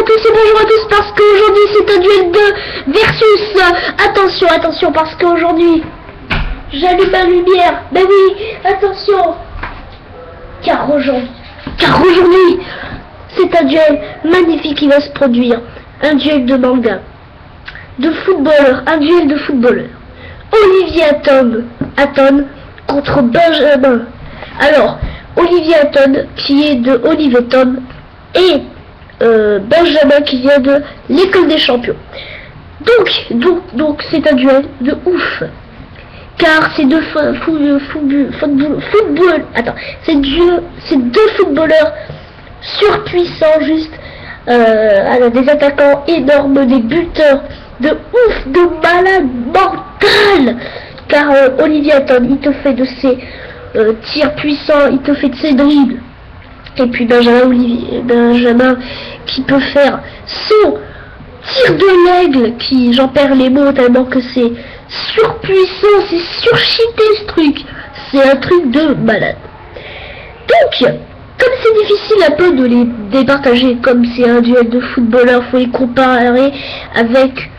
tous et bonjour à tous parce qu'aujourd'hui c'est un duel de versus. Attention, attention parce qu'aujourd'hui j'allume ma lumière. Ben oui, attention. Car aujourd'hui c'est un duel magnifique qui va se produire. Un duel de manga, de footballeur, un duel de footballeur. Olivier Hatton contre Benjamin. Alors, Olivier Hatton qui est de Olivier Tom et Benjamin qui vient de l'école des champions. Donc c'est un duel de ouf. Car c'est deux c'est deux footballeurs surpuissants, juste des attaquants énormes, des buteurs de ouf, de malade mental. Car Olivier Hatton, il te fait de ses tirs puissants, il te fait de ses dribbles. Et puis Benjamin qui peut faire son tir de l'aigle, qui j'en perds les mots tellement que c'est surpuissant, c'est surcheaté ce truc. C'est un truc de malade. Donc, comme c'est difficile un peu de les départager, comme c'est un duel de footballeurs, faut les comparer avec,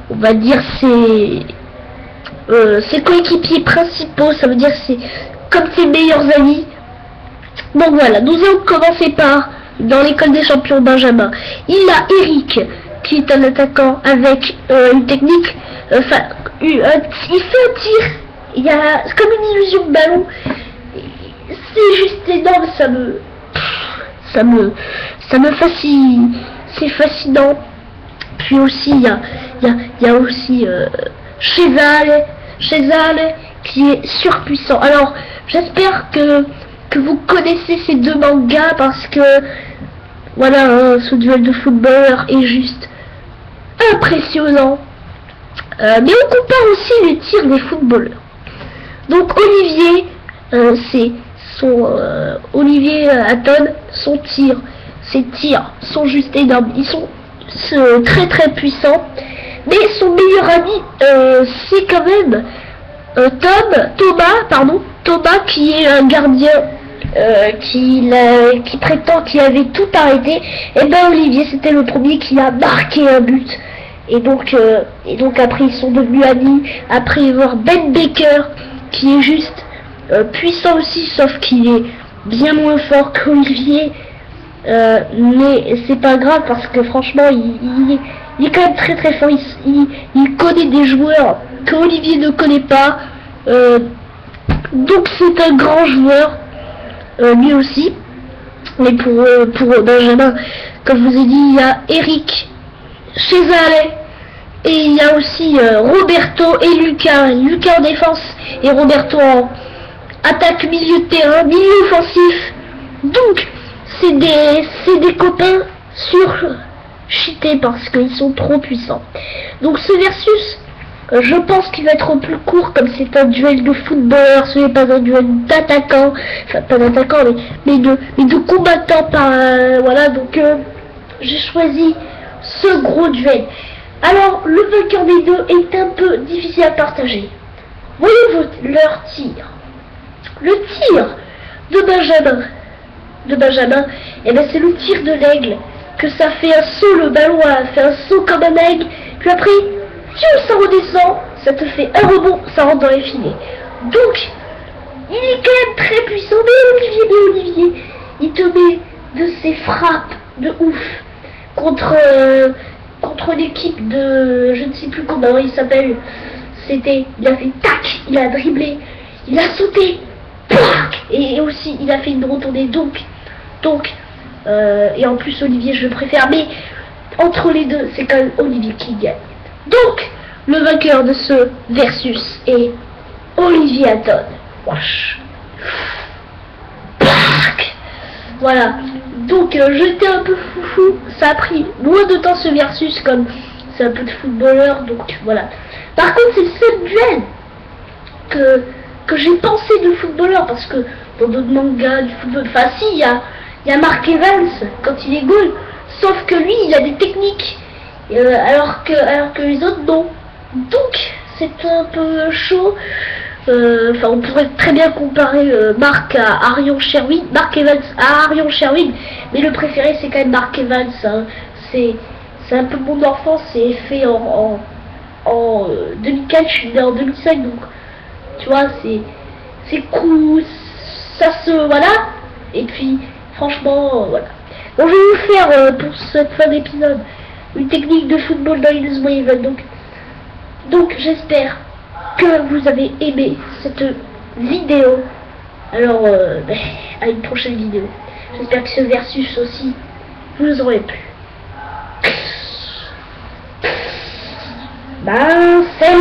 on va dire, ses coéquipiers principaux, ça veut dire c'est comme ses meilleurs amis. Donc voilà, nous allons commencer par, dans l'école des champions, Benjamin. Il a Eric, qui est un attaquant avec une technique, il fait un tir, il y a comme une illusion de ballon, c'est juste énorme, ça me fascine, c'est fascinant. Puis aussi, il y a aussi Chezal qui est surpuissant. Alors, j'espère que vous connaissez ces deux mangas parce que voilà, ce duel de footballeur est juste impressionnant. Mais on compare aussi les tirs des footballeurs. Donc Olivier, Olivier Hatton, ses tirs sont juste énormes. Ils sont très très puissants. Mais son meilleur ami, c'est quand même Thomas qui est un gardien qui prétend qu'il avait tout arrêté. Et ben Olivier, c'était le premier qui a marqué un but. Et donc après ils sont devenus amis. Après il va y avoir Ben Baker qui est juste puissant aussi, sauf qu'il est bien moins fort qu'Olivier. Mais c'est pas grave parce que franchement il est quand même très très fort. Il connaît des joueurs que Olivier ne connaît pas. Donc c'est un grand joueur, lui aussi. Mais pour Benjamin, comme je vous ai dit, il y a Eric, Chezal, et il y a aussi Roberto et Lucas. Lucas en défense et Roberto en attaque, milieu de terrain, milieu offensif. Donc c'est des copains surcheatés parce qu'ils sont trop puissants. Donc ce versus, je pense qu'il va être plus court, comme c'est un duel de footballeurs, ce n'est pas un duel d'attaquants, enfin pas d'attaquants, mais de combattants voilà, donc j'ai choisi ce gros duel. Alors, le vainqueur des deux est un peu difficile à partager. Voyez-vous leur tir. Le tir de Benjamin, et ben c'est le tir de l'aigle, que ça fait un saut, le ballon a fait un saut comme un aigle, puis après, ça redescend, ça te fait un rebond, ça rentre dans les filets. Donc, il est quand même très puissant, mais Olivier, il te met de ses frappes de ouf contre l'équipe de, je ne sais plus comment il s'appelle, il a fait tac, il a dribblé, il a sauté, tac, et aussi il a fait une retournée, et en plus Olivier je le préfère, mais entre les deux c'est quand même Olivier qui gagne. Donc le vainqueur de ce versus est Olivier Hatton. Wesh. Voilà, donc j'étais un peu foufou, ça a pris moins de temps ce versus, comme c'est un peu de footballeur, donc voilà. Par contre c'est le seul duel que j'ai pensé de footballeur, parce que dans d'autres mangas du football, enfin si, il y a Mark Evans quand il est goal, sauf que lui il a des techniques, alors que les autres non. Donc c'est un peu chaud. Enfin, on pourrait très bien comparer Mark à Arion Sherwin, Mark Evans à Arion Sherwin, mais le préféré c'est quand même Mark Evans, hein. c'est un peu mon enfance, c'est fait en 2004, je suis né en 2005, donc tu vois, c'est cool, ça se, voilà, et puis franchement, voilà. Bon, je vais vous faire pour cette fin d'épisode une technique de football dans Inazuma Eleven, donc j'espère que vous avez aimé cette vidéo. Alors, à une prochaine vidéo. J'espère que ce versus aussi vous aurait plu. Ben, c'est